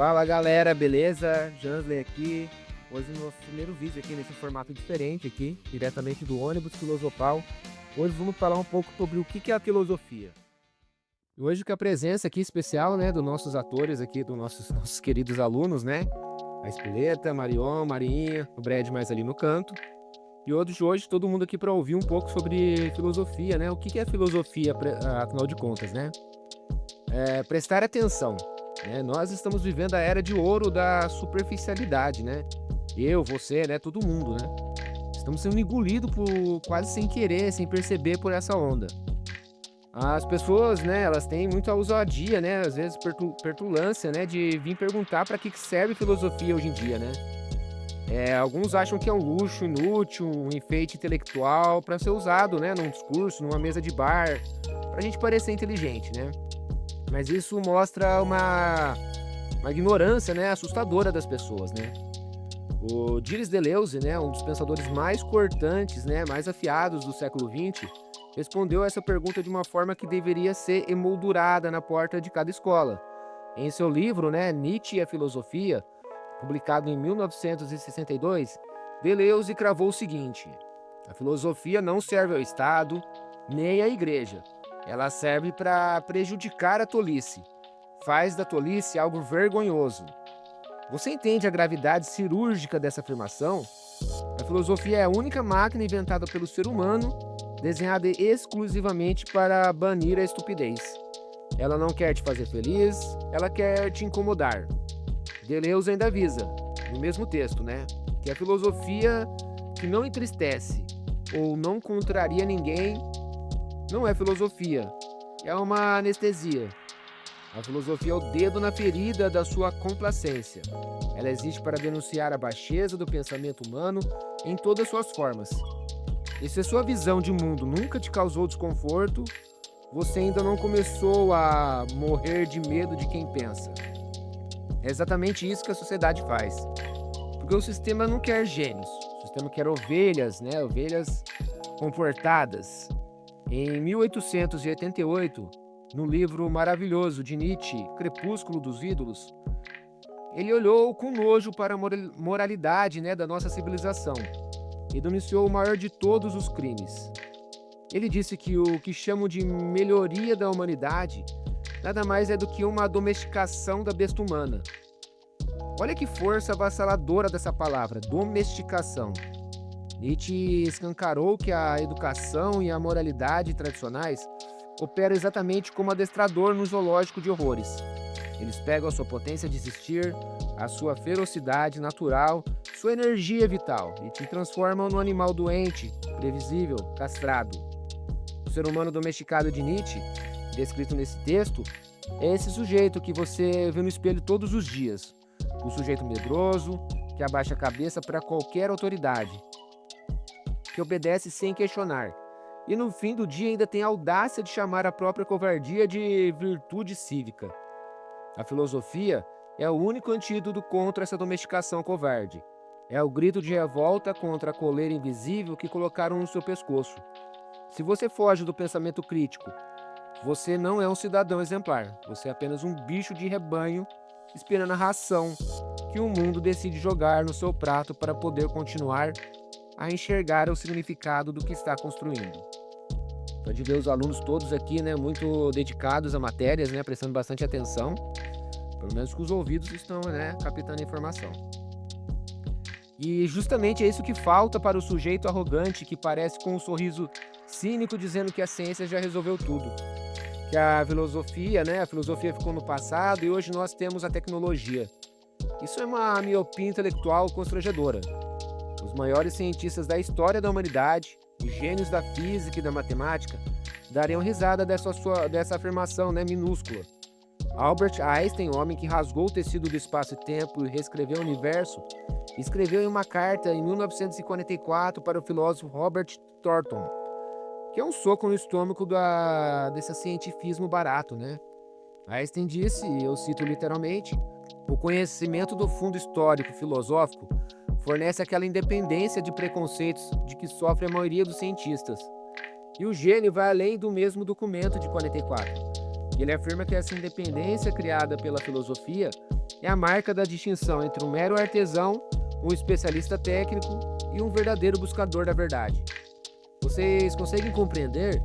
Fala galera, beleza? Jansley aqui. Hoje no nosso primeiro vídeo aqui nesse formato diferente aqui, diretamente do ônibus filosofal. Hoje vamos falar um pouco sobre o que é a filosofia. E hoje com a presença aqui especial, né, dos nossos atores aqui, dos nossos queridos alunos, né? A Espoleta, Marion, Marinha, o Brad mais ali no canto. E hoje todo mundo aqui para ouvir um pouco sobre filosofia, né? O que é filosofia, afinal de contas, né? Prestar atenção. Nós estamos vivendo a era de ouro da superficialidade, né? Eu, você, né? Todo mundo, né? Estamos sendo engolidos quase sem querer, sem perceber por essa onda. As pessoas, né? Elas têm muita ousadia, né? Às vezes petulância, né? De vir perguntar para que serve filosofia hoje em dia, né? Alguns acham que é um luxo inútil, um enfeite intelectual para ser usado, né? Num discurso, numa mesa de bar, para a gente parecer inteligente, né? Mas isso mostra uma ignorância, né, assustadora das pessoas, né? O Gilles Deleuze, né, um dos pensadores mais cortantes, né, mais afiados do século XX, respondeu essa pergunta de uma forma que deveria ser emoldurada na porta de cada escola. Em seu livro, né, Nietzsche e a Filosofia, publicado em 1962, Deleuze cravou o seguinte: a filosofia não serve ao Estado nem à Igreja. Ela serve para prejudicar a tolice. Faz da tolice algo vergonhoso. Você entende a gravidade cirúrgica dessa afirmação? A filosofia é a única máquina inventada pelo ser humano, desenhada exclusivamente para banir a estupidez. Ela não quer te fazer feliz, ela quer te incomodar. Deleuze ainda avisa, no mesmo texto, né, que a filosofia que não entristece ou não contraria ninguém não é filosofia, é uma anestesia. A filosofia é o dedo na ferida da sua complacência. Ela existe para denunciar a baixeza do pensamento humano em todas suas formas. E se a sua visão de mundo nunca te causou desconforto, você ainda não começou a morrer de medo de quem pensa. É exatamente isso que a sociedade faz. Porque o sistema não quer gênios, o sistema quer ovelhas, né? Ovelhas comportadas. Em 1888, no livro maravilhoso de Nietzsche, Crepúsculo dos Ídolos, ele olhou com nojo para a moralidade, né, da nossa civilização e denunciou o maior de todos os crimes. Ele disse que o que chamam de melhoria da humanidade nada mais é do que uma domesticação da besta humana. Olha que força avassaladora dessa palavra, domesticação. Nietzsche escancarou que a educação e a moralidade tradicionais operam exatamente como adestrador no zoológico de horrores. Eles pegam a sua potência de existir, a sua ferocidade natural, sua energia vital e te transformam num animal doente, previsível, castrado. O ser humano domesticado de Nietzsche, descrito nesse texto, é esse sujeito que você vê no espelho todos os dias. O sujeito medroso, que abaixa a cabeça para qualquer autoridade, que obedece sem questionar, e no fim do dia ainda tem a audácia de chamar a própria covardia de virtude cívica. A filosofia é o único antídoto contra essa domesticação covarde. É o grito de revolta contra a coleira invisível que colocaram no seu pescoço. Se você foge do pensamento crítico, você não é um cidadão exemplar. Você é apenas um bicho de rebanho esperando a ração que o mundo decide jogar no seu prato para poder continuar a enxergar o significado do que está construindo. Pode ver os alunos todos aqui, né, muito dedicados a matérias, né, prestando bastante atenção, pelo menos com os ouvidos estão, né, captando a informação. E justamente é isso que falta para o sujeito arrogante que parece com um sorriso cínico dizendo que a ciência já resolveu tudo. Que a filosofia ficou no passado e hoje nós temos a tecnologia. Isso é uma miopia intelectual constrangedora. Os maiores cientistas da história da humanidade, os gênios da física e da matemática, dariam risada dessa afirmação, né, minúscula. Albert Einstein, homem que rasgou o tecido do espaço e tempo e reescreveu o universo, escreveu em uma carta em 1944 para o filósofo Robert Thornton, que é um soco no estômago desse cientifismo barato, né? Einstein disse, e eu cito literalmente, o conhecimento do fundo histórico filosófico fornece aquela independência de preconceitos de que sofre a maioria dos cientistas. E o gênio vai além do mesmo documento de 44. Ele afirma que essa independência criada pela filosofia é a marca da distinção entre um mero artesão, um especialista técnico e um verdadeiro buscador da verdade. Vocês conseguem compreender?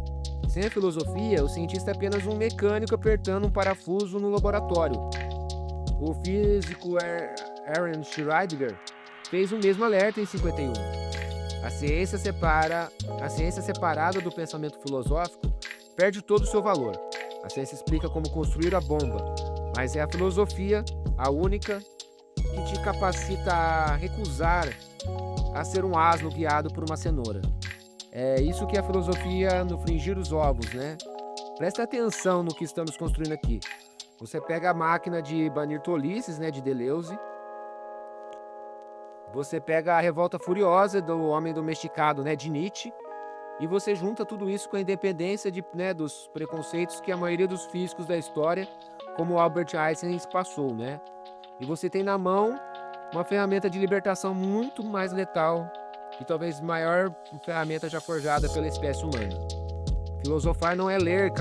Sem a filosofia, o cientista é apenas um mecânico apertando um parafuso no laboratório. O físico Ernst Schrödinger fez o mesmo alerta em 51. A ciência separada do pensamento filosófico perde todo o seu valor. A ciência explica como construir a bomba, mas é a filosofia, a única, que te capacita a recusar a ser um asno guiado por uma cenoura. É isso que é a filosofia no frigir os ovos, né? Presta atenção no que estamos construindo aqui. Você pega a máquina de banir tolices, né, de Deleuze. Você pega a revolta furiosa do homem domesticado, né, de Nietzsche. E você junta tudo isso com a independência dos preconceitos que a maioria dos físicos da história, como Albert Einstein, passou, né? E você tem na mão uma ferramenta de libertação muito mais letal e talvez maior ferramenta já forjada pela espécie humana. Filosofar não é ler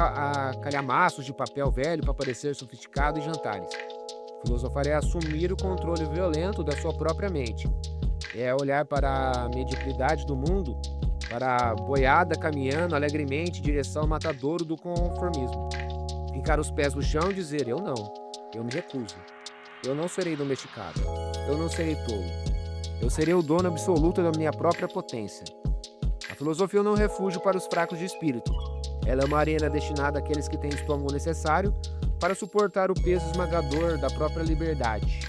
calhamaços de papel velho para parecer sofisticado e jantares. Filosofar é assumir o controle violento da sua própria mente. É olhar para a mediocridade do mundo, para a boiada caminhando alegremente em direção ao matadouro do conformismo. Fincar os pés no chão e dizer: eu não, eu me recuso. Eu não serei domesticado. Eu não serei tolo. Eu serei o dono absoluto da minha própria potência. A filosofia não é um refúgio para os fracos de espírito. Ela é uma arena destinada àqueles que têm o estômago necessário para suportar o peso esmagador da própria liberdade.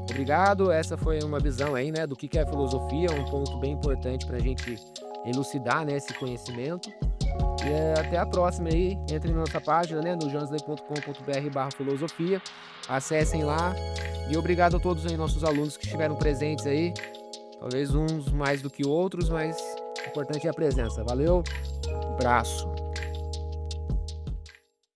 Obrigado, essa foi uma visão aí, né, do que é a filosofia, um ponto bem importante para a gente elucidar, né, esse conhecimento. E até a próxima aí, entre na nossa página, né, no jansley.com.br/filosofia, acessem lá. E obrigado a todos aí, nossos alunos que estiveram presentes aí, talvez uns mais do que outros, mas o importante é a presença. Valeu, abraço.